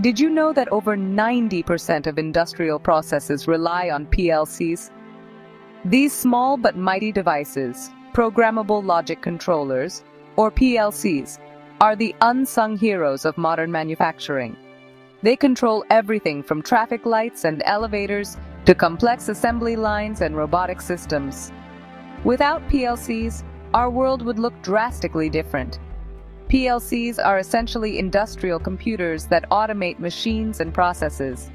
Did you know that over 90% of industrial processes rely on PLCs? These small but mighty devices, Programmable Logic Controllers, or PLCs, are the unsung heroes of modern manufacturing. They control everything from traffic lights and elevators to complex assembly lines and robotic systems. Without PLCs, our world would look drastically different. PLCs are essentially industrial computers that automate machines and processes.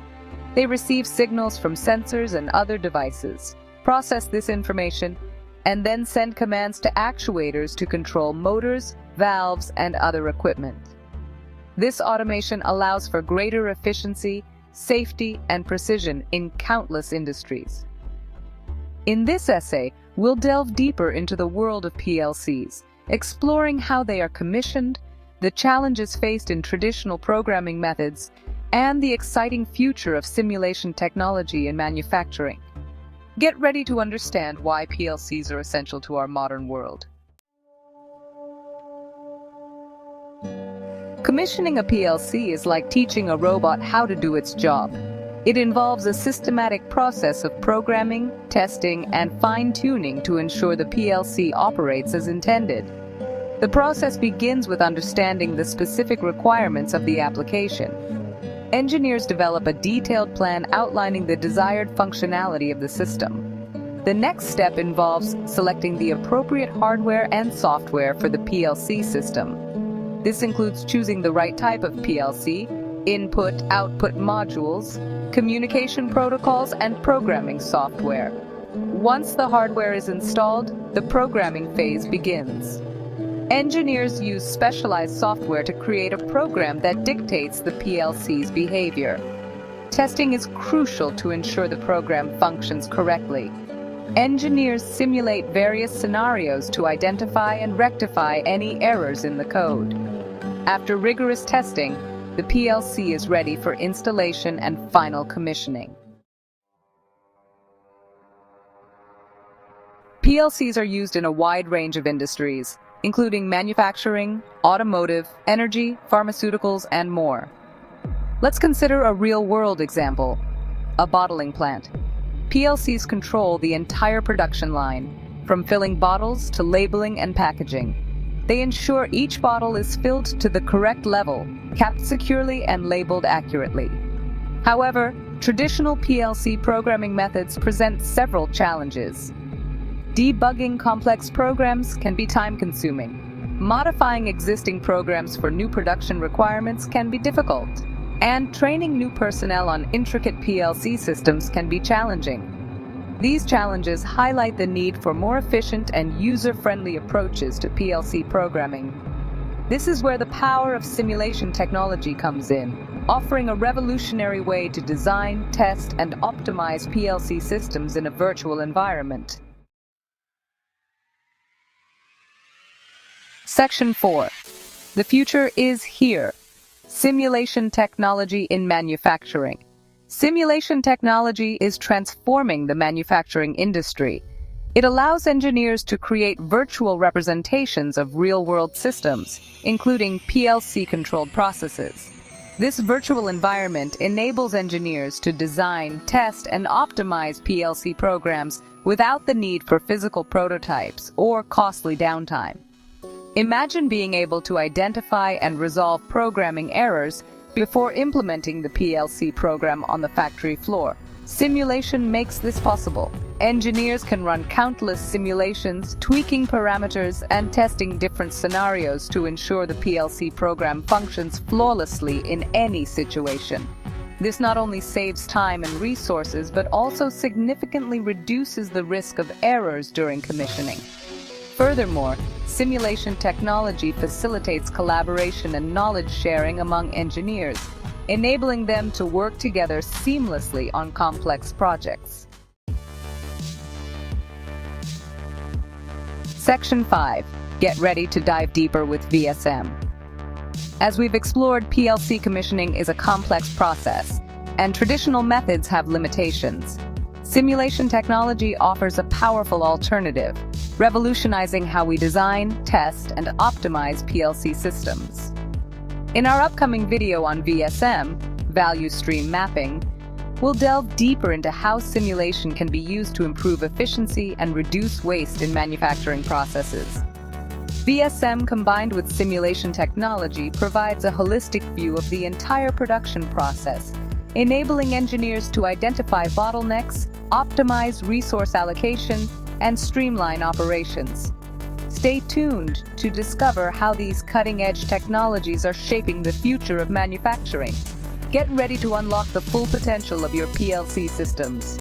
They receive signals from sensors and other devices, process this information, and then send commands to actuators to control motors, valves, and other equipment. This automation allows for greater efficiency, safety, and precision in countless industries. In this essay, we'll delve deeper into the world of PLCs, exploring how they are commissioned, the challenges faced in traditional programming methods, and the exciting future of simulation technology in manufacturing. Get ready to understand why PLCs are essential to our modern world. Commissioning a PLC is like teaching a robot how to do its job. It involves a systematic process of programming, testing, and fine-tuning to ensure the PLC operates as intended. The process begins with understanding the specific requirements of the application. Engineers develop a detailed plan outlining the desired functionality of the system. The next step involves selecting the appropriate hardware and software for the PLC system. This includes choosing the right type of PLC, input-output modules, communication protocols, and programming software. Once the hardware is installed, the programming phase begins. Engineers use specialized software to create a program that dictates the PLC's behavior. Testing is crucial to ensure the program functions correctly. Engineers simulate various scenarios to identify and rectify any errors in the code. After rigorous testing, the PLC is ready for installation and final commissioning. PLCs are used in a wide range of industries, including manufacturing, automotive, energy, pharmaceuticals, and more. Let's consider a real-world example: a bottling plant. PLCs control the entire production line, from filling bottles to labeling and packaging. They ensure each bottle is filled to the correct level, capped securely, and labeled accurately. However, traditional PLC programming methods present several challenges. Debugging complex programs can be time-consuming. Modifying existing programs for new production requirements can be difficult. And training new personnel on intricate PLC systems can be challenging. These challenges highlight the need for more efficient and user-friendly approaches to PLC programming. This is where the power of simulation technology comes in, offering a revolutionary way to design, test, and optimize PLC systems in a virtual environment. Section 4. The future is here. Simulation technology in manufacturing. Simulation technology is transforming the manufacturing industry. It allows engineers to create virtual representations of real-world systems, including PLC-controlled processes. This virtual environment enables engineers to design, test, and optimize PLC programs without the need for physical prototypes or costly downtime. Imagine being able to identify and resolve programming errors before implementing the PLC program on the factory floor. Simulation makes this possible. Engineers can run countless simulations, tweaking parameters and testing different scenarios to ensure the PLC program functions flawlessly in any situation. This not only saves time and resources, but also significantly reduces the risk of errors during commissioning. Furthermore, simulation technology facilitates collaboration and knowledge sharing among engineers, enabling them to work together seamlessly on complex projects. Section 5. Get ready to dive deeper with VSM. As we've explored, PLC commissioning is a complex process, and traditional methods have limitations. Simulation technology offers a powerful alternative, revolutionizing how we design, test, and optimize PLC systems. In our upcoming video on VSM, value stream mapping, we'll delve deeper into how simulation can be used to improve efficiency and reduce waste in manufacturing processes. VSM combined with simulation technology provides a holistic view of the entire production process, enabling engineers to identify bottlenecks, optimize resource allocation, and streamline operations. Stay tuned to discover how these cutting-edge technologies are shaping the future of manufacturing. Get ready to unlock the full potential of your PLC systems.